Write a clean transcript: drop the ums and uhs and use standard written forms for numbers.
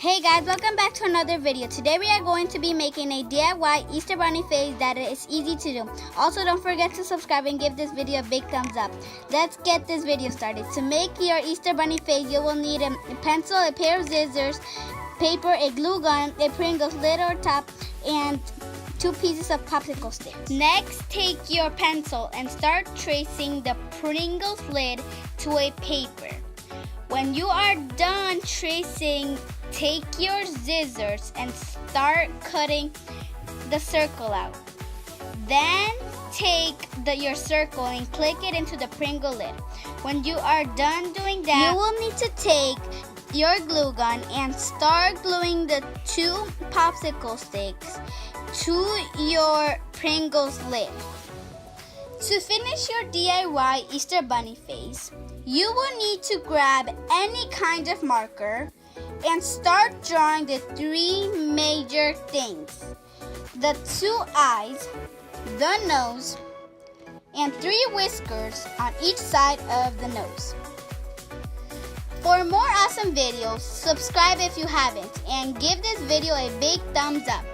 Hey guys, welcome back to another video. Today we are going to be making a DIY Easter Bunny face that is easy to do. Also, don't forget to subscribe and give this video a big thumbs up. Let's get this video started. To make your Easter Bunny face, you will need a pencil, a pair of scissors, paper, a glue gun, a Pringles lid or top, and 2 pieces of popsicle sticks. Next, take your pencil and start tracing the Pringles lid to a paper. When you are done tracing, take your scissors and start cutting the circle out. Then take your circle and click it into the Pringle lid. When you are done doing that, you will need to take your glue gun and start gluing the 2 popsicle sticks to your Pringles lid. To finish your DIY Easter Bunny face, you will need to grab any kind of marker and start drawing the 3 major things: the 2 eyes, the nose, and 3 whiskers on each side of the nose. For more awesome videos, subscribe if you haven't, and give this video a big thumbs up.